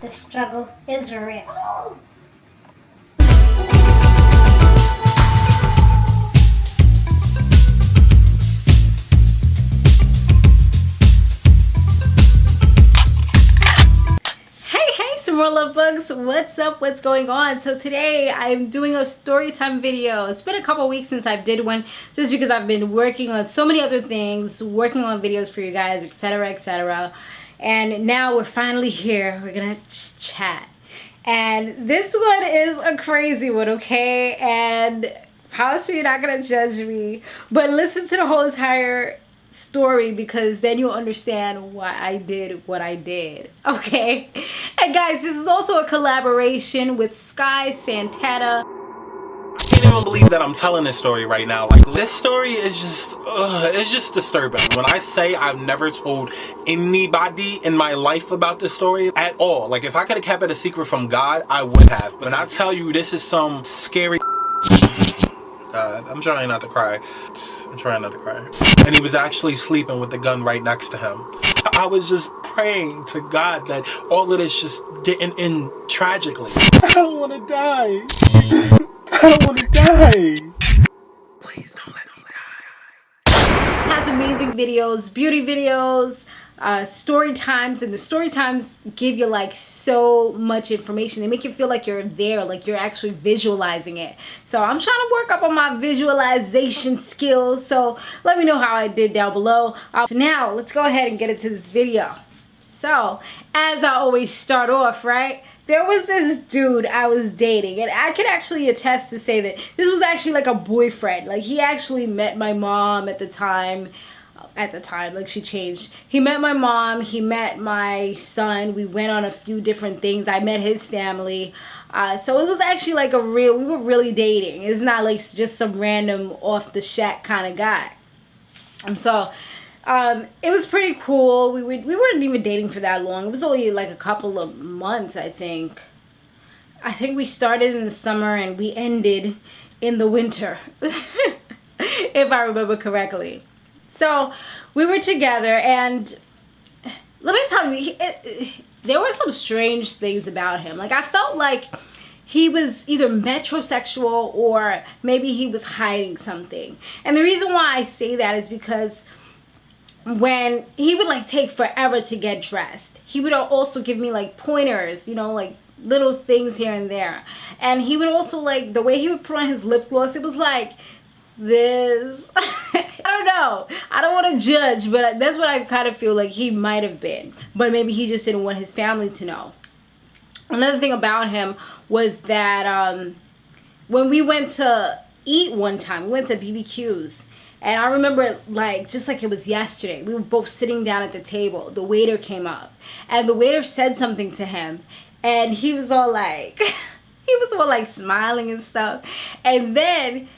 The struggle is real. Samore Love bugs, what's up, what's going on? So today I'm doing a story time video. It's been a couple weeks since I did one, just because I've been working on so many other things, working on videos for you guys, etc, etc. And now we're finally here. We're gonna just chat, and this one is a crazy one, okay? And promise me you're not gonna judge me, but listen to the whole entire story, because then you'll understand why I did what I did, okay? And guys, this is also a collaboration with Sky Santana. I can't even believe that I'm telling this story right now. Like, this story is just, it's just disturbing. When I say I've never told anybody in my life about this story at all, like if I could have kept it a secret from God, I would have. But when I tell you this is some scary I'm trying not to cry. I'm trying not to cry. And he was actually sleeping with the gun right next to him. I was just praying to God that all of this just didn't end tragically. I don't want to die. I don't want to die. Please don't let me die. Has amazing videos, beauty videos, story times, and the story times give you like so much information. They make you feel like you're there, like you're actually visualizing it. So I'm trying to work up on my visualization skills, so let me know how I did down below. So now let's go ahead and get into this video. So as I always start off, right, there was this dude I was dating, and I could actually attest to say that this was actually like a boyfriend. Like, he actually met my mom at the time, like, she changed. He met my mom, he met my son, we went on a few different things. I met his family. So it was actually like we were really dating. It's not like just some random off the shack kind of guy. And so it was pretty cool. We weren't even dating for that long. It was only like a couple of months, I think. I think we started in the summer and we ended in the winter, if I remember correctly. So we were together, and let me tell you, there were some strange things about him. Like, I felt like he was either metrosexual or maybe he was hiding something. And the reason why I say that is because when he would like take forever to get dressed, he would also give me like pointers, you know, like little things here and there. And he would also, like, the way he would put on his lip gloss, it was like this. I don't know, I don't want to judge, but that's what I kind of feel like he might have been. But maybe he just didn't want his family to know. Another thing about him was that when we went to eat one time, we went to BBQs, and I remember, like, just like it was yesterday, we were both sitting down at the table. The waiter came up, and the waiter said something to him, and he was all like he was all like smiling and stuff. And then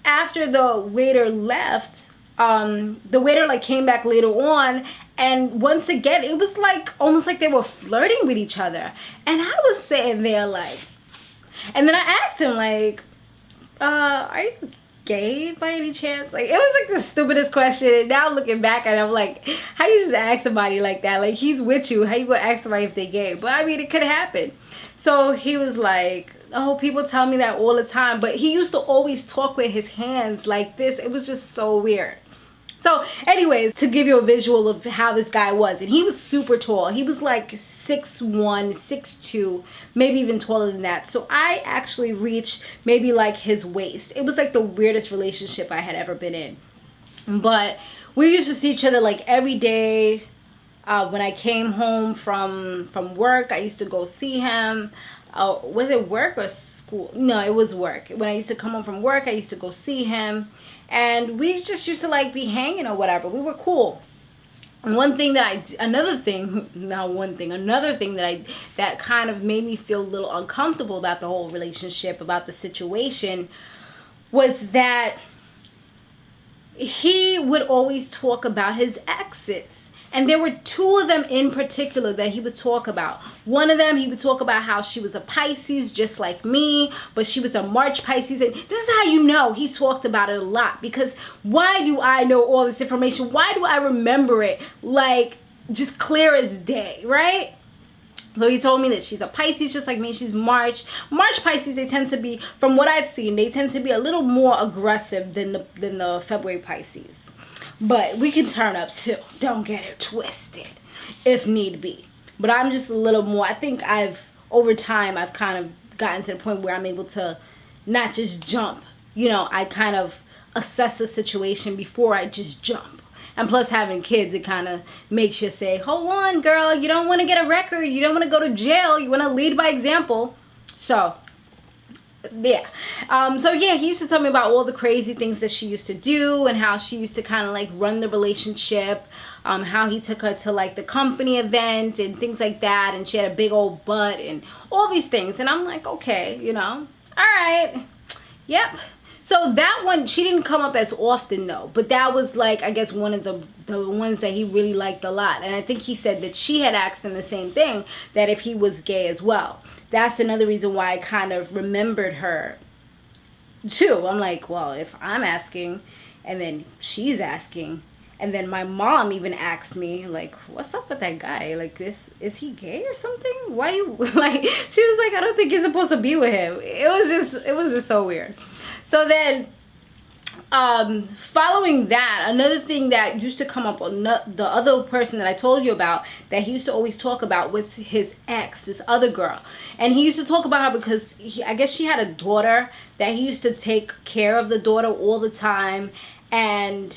after the waiter left, the waiter like came back later on, and once again it was like almost like they were flirting with each other. And I was sitting there like, and then I asked him like, are you gay by any chance? Like, it was like the stupidest question. And now looking back at it, I'm like, how you just ask somebody like that? Like, he's with you, how you gonna ask somebody if they gay? But I mean, it could happen. So he was like, oh, people tell me that all the time. But he used to always talk with his hands like this. It was just so weird. So anyways, to give you a visual of how this guy was, and he was super tall. He was like 6'1", 6'2", maybe even taller than that. So I actually reached maybe like his waist. It was like the weirdest relationship I had ever been in. But we used to see each other like every day. When I came home from work, I used to go see him. Was it work or school? No, it was work. When I used to come home from work, I used to go see him. And we just used to like be hanging or whatever. We were cool. And another thing that kind of made me feel a little uncomfortable about the whole relationship, about the situation, was that he would always talk about his exes. And there were two of them in particular that he would talk about. One of them, he would talk about how she was a Pisces just like me, but she was a March Pisces. And this is how you know he talked about it a lot. Because why do I know all this information? Why do I remember it like just clear as day, right? So he told me that she's a Pisces just like me. She's March. March Pisces, they tend to be, from what I've seen, they tend to be a little more aggressive than the February Pisces. But we can turn up too. Don't get it twisted if need be. But I'm just a little more, I think over time, I've kind of gotten to the point where I'm able to not just jump. You know, I kind of assess a situation before I just jump. And plus having kids, it kind of makes you say, hold on, girl, you don't want to get a record. You don't want to go to jail. You want to lead by example. So, yeah. He used to tell me about all the crazy things that she used to do and how she used to kind of like run the relationship. How he took her to like the company event and things like that. And she had a big old butt and all these things. And I'm like, okay, you know, all right. Yep. So that one, she didn't come up as often though, but that was like, I guess one of the ones that he really liked a lot. And I think he said that she had asked him the same thing, that if he was gay as well. That's another reason why I kind of remembered her too. I'm like, well, if I'm asking and then she's asking and then my mom even asked me like, what's up with that guy? Like, is he gay or something? Why you like, she was like, I don't think you're supposed to be with him. It was just so weird. So then, following that, another thing that used to come up on the other person that I told you about that he used to always talk about was his ex, this other girl. And he used to talk about her because I guess she had a daughter that he used to take care of the daughter all the time. And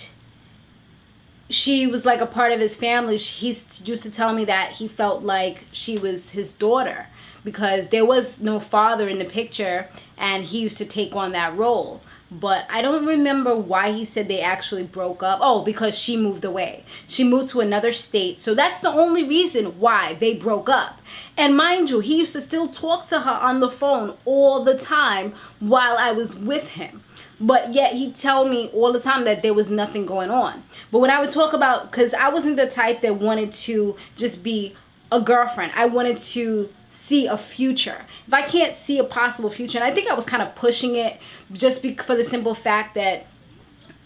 she was like a part of his family. He used to tell me that he felt like she was his daughter, because there was no father in the picture and he used to take on that role. But I don't remember why he said they actually broke up. Oh, because she moved away. She moved to another state. So that's the only reason why they broke up. And mind you, he used to still talk to her on the phone all the time while I was with him. But yet he'd tell me all the time that there was nothing going on. But when I would talk about, because I wasn't the type that wanted to just be a girlfriend. I wanted to see a future. If I can't see a possible future, and I think I was kind of pushing it just for the simple fact that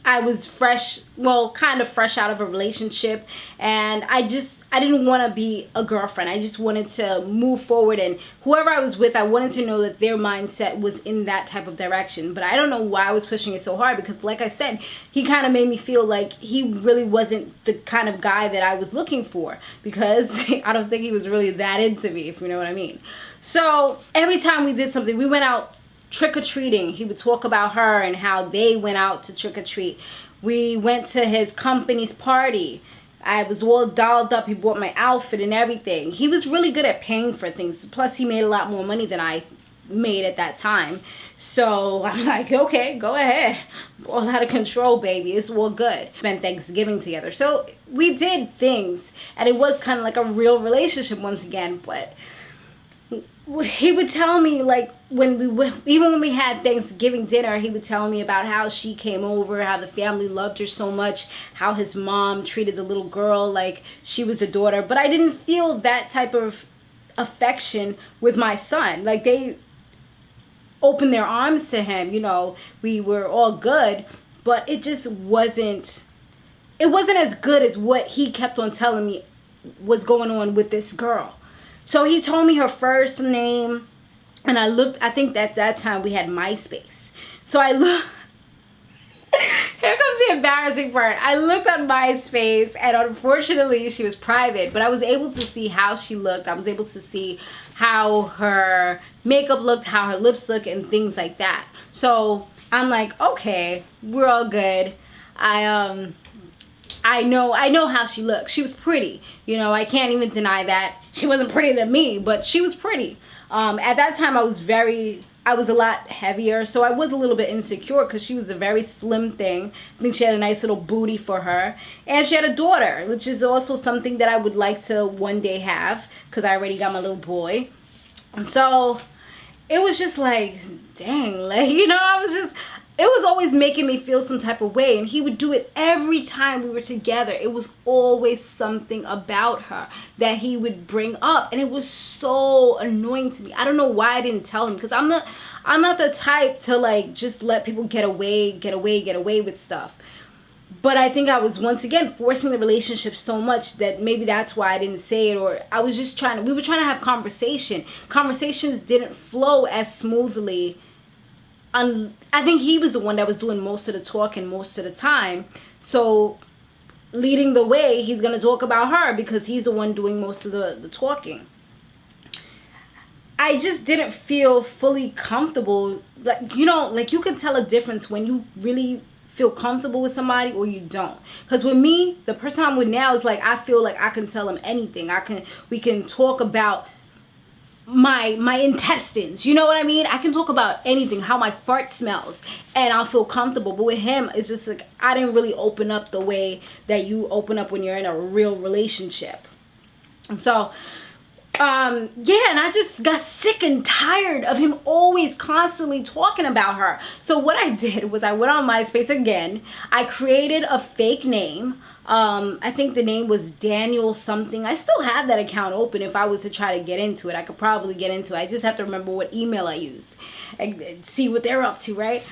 I was kind of fresh out of a relationship, and I didn't want to be a girlfriend. I just wanted to move forward, and whoever I was with, I wanted to know that their mindset was in that type of direction. But I don't know why I was pushing it so hard, because like I said, he kind of made me feel like he really wasn't the kind of guy that I was looking for, because I don't think he was really that into me, if you know what I mean. So every time we did something, we went out trick-or-treating, he would talk about her and how they went out to trick-or-treat. We went to his company's party. I was all dolled up. He bought my outfit and everything. He was really good at paying for things. Plus, he made a lot more money than I made at that time. So I'm like, okay, go ahead. All out of control, baby. It's all good. Spent Thanksgiving together. So we did things, and it was kind of like a real relationship once again. But he would tell me, like, even when we had Thanksgiving dinner, he would tell me about how she came over, how the family loved her so much, how his mom treated the little girl like she was the daughter. But I didn't feel that type of affection with my son. Like, they opened their arms to him, you know, we were all good, but it just wasn't as good as what he kept on telling me was going on with this girl. So he told me her first name, and I think at that time we had MySpace. So I looked, here comes the embarrassing part. I looked on MySpace, and unfortunately she was private, but I was able to see how she looked. I was able to see how her makeup looked, how her lips looked, and things like that. So I'm like, okay, we're all good. I know how she looked. She was pretty. You know, I can't even deny that. She wasn't prettier than me, but she was pretty. At that time, I was a lot heavier, so I was a little bit insecure because she was a very slim thing. I think she had a nice little booty for her. And she had a daughter, which is also something that I would like to one day have, because I already got my little boy. So it was just like, dang, like, you know, it was always making me feel some type of way, and he would do it every time we were together. It was always something about her that he would bring up, and it was so annoying to me. I don't know why I didn't tell him, because I'm not the type to like just let people get away with stuff. But I think I was once again forcing the relationship so much that maybe that's why I didn't say it, or I was just we were trying to have conversation. Conversations didn't flow as smoothly. I think he was the one that was doing most of the talking most of the time. So leading the way, he's going to talk about her because he's the one doing most of the talking. I just didn't feel fully comfortable. Like, you know, like you can tell a difference when you really feel comfortable with somebody or you don't. Because with me, the person I'm with now is like, I feel like I can tell him anything. We can talk about my intestines, you know what I mean? I can talk about anything, how my fart smells, and I'll feel comfortable. But with him, it's just like I didn't really open up the way that you open up when you're in a real relationship. And so yeah, and I just got sick and tired of him always constantly talking about her. So what I did was I went on MySpace again. I created a fake name. I think the name was Daniel something. I still have that account open. If I was to try to get into it, I could probably get into it. I just have to remember what email I used and see what they're up to, right?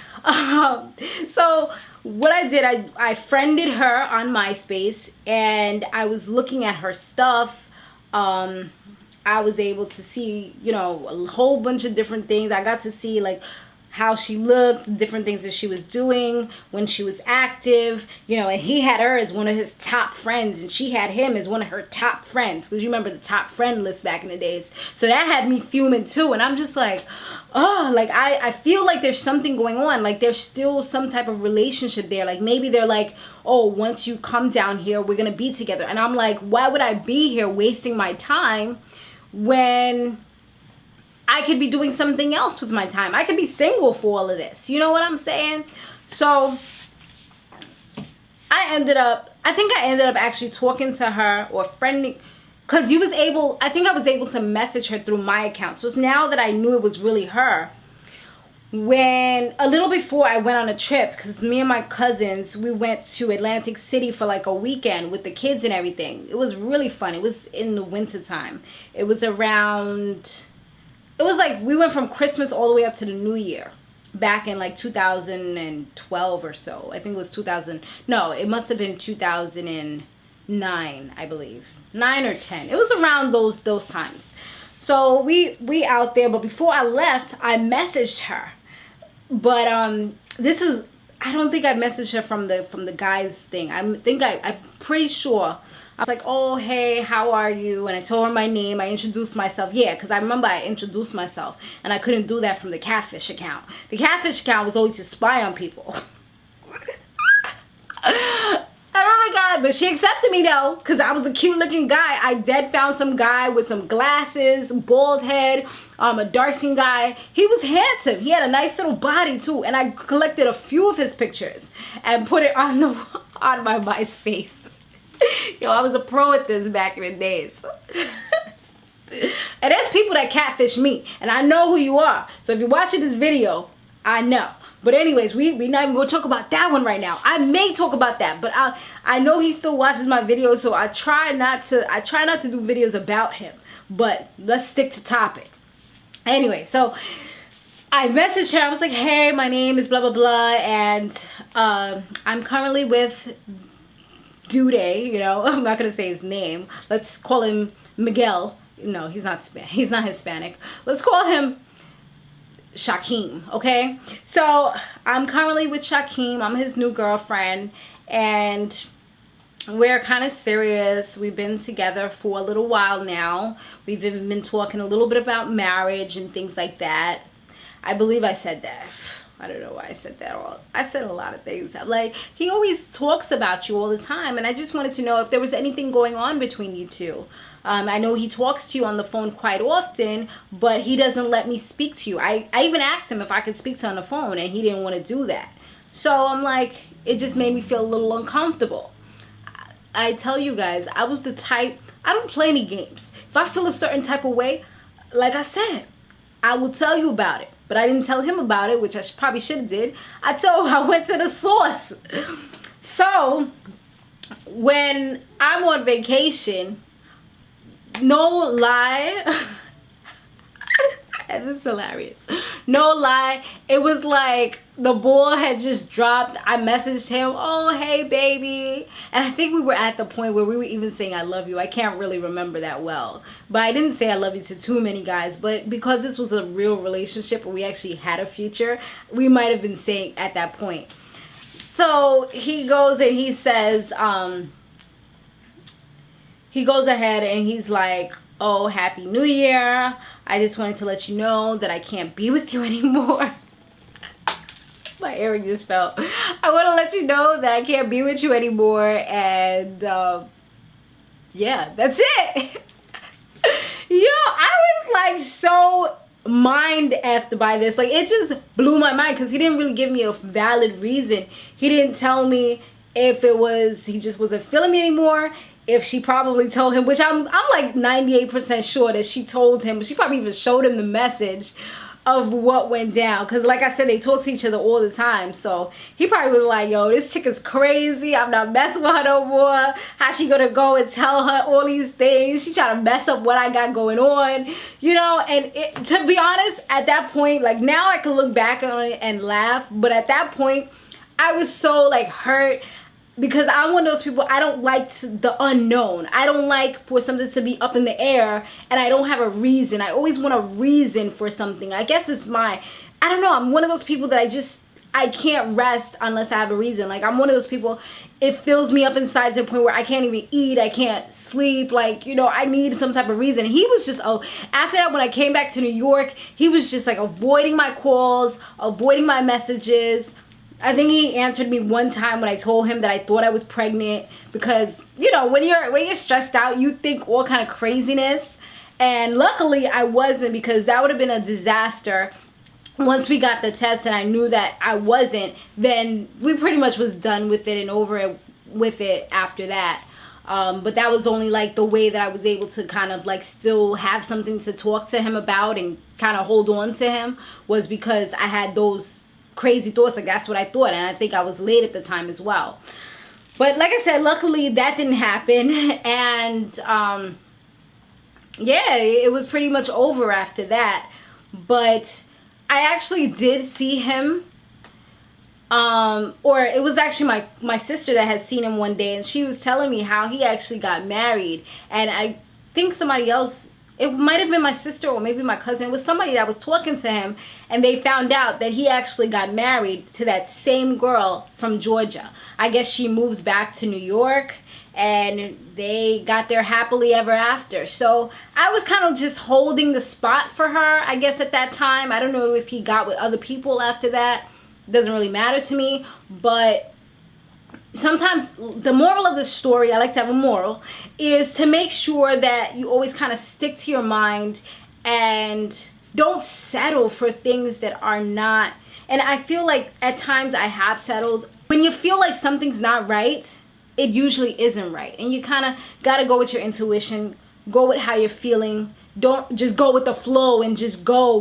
So what I did, I friended her on MySpace, and I was looking at her stuff. I was able to see, you know, a whole bunch of different things. I got to see like how she looked, different things that she was doing when she was active, you know, and he had her as one of his top friends, and she had him as one of her top friends, because you remember the top friend list back in the days. So that had me fuming too, and I'm just like, oh, like I feel like there's something going on, like there's still some type of relationship there. Like maybe they're like, oh, once you come down here, we're gonna be together. And I'm like, why would I be here wasting my time when I could be doing something else with my time? I could be single for all of this. You know what I'm saying? So I think I ended up actually talking to her or friending, because I think I was able to message her through my account. So now that I knew it was really her, when a little before I went on a trip, because me and my cousins, we went to Atlantic City for like a weekend with the kids and everything. It was really fun. It was in the winter time. It was like we went from Christmas all the way up to the New Year back in like 2012 or so. I think it was it must have been 2009, I believe. 9 or 10. It was around those times. So we out there, but before I left, I messaged her. But this was, I don't think I messaged her from the guy's thing. I'm pretty sure. I was like, oh, hey, how are you? And I told her my name. I introduced myself. Yeah, because I remember I introduced myself. And I couldn't do that from the Catfish account. The Catfish account was always to spy on people. Oh my God. But she accepted me though, because I was a cute looking guy. I found some guy with some glasses, bald head, a dark skin guy. He was handsome. He had a nice little body too. And I collected a few of his pictures and put it on my MySpace. Yo, I was a pro at this back in the days. And there's people that catfish me, and I know who you are. So if you're watching this video, I know. But anyways, we not even gonna talk about that one right now. I may talk about that, but I know he still watches my videos, so I try not to do videos about him. But let's stick to topic. Anyway, so I messaged her. I was like, hey, my name is blah blah blah, and I'm currently with Dude, you know, I'm not gonna say his name. Let's call him Miguel. No, he's not Hispanic. Let's call him Shaquem, okay? So I'm currently with Shaquem. I'm his new girlfriend, and we're kind of serious. We've been together for a little while now. We've even been talking a little bit about marriage and things like that. I believe I said that. I don't know why I said that. I said a lot of things. Like, he always talks about you all the time, and I just wanted to know if there was anything going on between you two. I know he talks to you on the phone quite often, but he doesn't let me speak to you. I even asked him if I could speak to him on the phone, and he didn't want to do that. So I'm like, it just made me feel a little uncomfortable. I tell you guys, I was the type, I don't play any games. If I feel a certain type of way, like I said, I will tell you about it. But I didn't tell him about it, which I probably should have did. I went to the source. So when I'm on vacation, no lie, And it's hilarious. No lie, it was like the ball had just dropped. I messaged him, oh hey baby, and I think we were at the point where we were even saying I love you. I can't really remember that well, but I didn't say I love you to too many guys, but because this was a real relationship and we actually had a future, we might have been saying at that point. So he goes and he says, he goes ahead and he's like, oh, Happy New Year. I just wanted to let you know that I can't be with you anymore. My earring just fell. I want to let you know that I can't be with you anymore. And yeah, that's it. Yo, I was like so mind effed by this. Like, it just blew my mind because he didn't really give me a valid reason. He didn't tell me if it was he just wasn't feeling me anymore, if she probably told him, which I'm like 98% sure that she told him, but she probably even showed him the message of what went down, because like I said, they talk to each other all the time. So he probably was like, yo, this chick is crazy, I'm not messing with her no more. How she gonna go and tell her all these things? She trying to mess up what I got going on, you know? And to be honest, at that point, like now I can look back on it and laugh, but at that point I was so like hurt, because I'm one of those people, I don't like the unknown. I don't like for something to be up in the air and I don't have a reason. I always want a reason for something. I guess it's I don't know, I'm one of those people that I can't rest unless I have a reason. Like, I'm one of those people, it fills me up inside to the point where I can't even eat, I can't sleep, like, you know, I need some type of reason. He was just, after that, when I came back to New York, he was just like avoiding my calls, avoiding my messages. I think he answered me one time when I told him that I thought I was pregnant, because, you know, when you're stressed out, you think all kind of craziness. And luckily I wasn't, because that would have been a disaster. Once we got the test and I knew that I wasn't, then we pretty much was done with it and over with it after that. But that was only like the way that I was able to kind of like still have something to talk to him about and kind of hold on to him, was because I had those crazy thoughts. Like, that's what I thought, and I think I was late at the time as well. But like I said, luckily that didn't happen. And yeah, it was pretty much over after that. But I actually did see him, or it was actually my sister that had seen him one day, and she was telling me how he actually got married. And I think somebody else, it might have been my sister or maybe my cousin, it was somebody that was talking to him, and they found out that he actually got married to that same girl from Georgia. I guess she moved back to New York and they got there happily ever after. So I was kind of just holding the spot for her, I guess, at that time. I don't know if he got with other people after that. It doesn't really matter to me, but sometimes the moral of the story, I like to have a moral, is to make sure that you always kind of stick to your mind and don't settle for things that are not. And I feel like at times I have settled. When you feel like something's not right, it usually isn't right, and you kind of got to go with your intuition, go with how you're feeling. Don't just go with the flow and just go,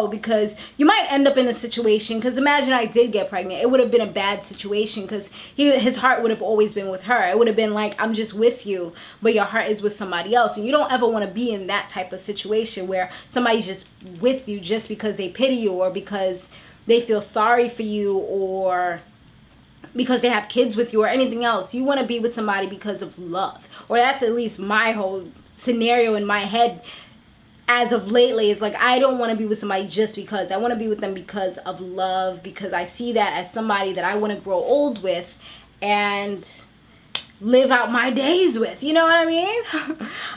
because you might end up in a situation, because imagine I did get pregnant. It would have been a bad situation, because his heart would have always been with her. It would have been like, I'm just with you, but your heart is with somebody else. And you don't ever want to be in that type of situation where somebody's just with you just because they pity you, or because they feel sorry for you, or because they have kids with you, or anything else. You want to be with somebody because of love, or that's at least my whole scenario in my head as of lately. Is like, I don't want to be with somebody just because. I want to be with them because of love, because I see that as somebody that I want to grow old with and live out my days with, you know what I mean?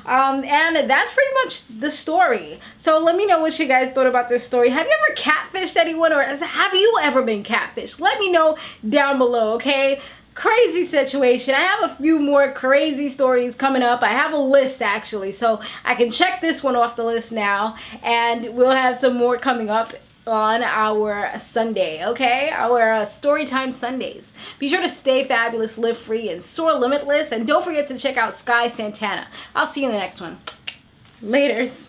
And that's pretty much the story. So let me know what you guys thought about this story. Have you ever catfished anyone, or have you ever been catfished? Let me know down below, okay? Crazy situation. I have a few more crazy stories coming up. I have a list actually, so I can check this one off the list now, and we'll have some more coming up on our Sunday, okay? Our Storytime Sundays. Be sure to stay fabulous, live free, and soar limitless, and don't forget to check out Sky Santana. I'll see you in the next one. Laters.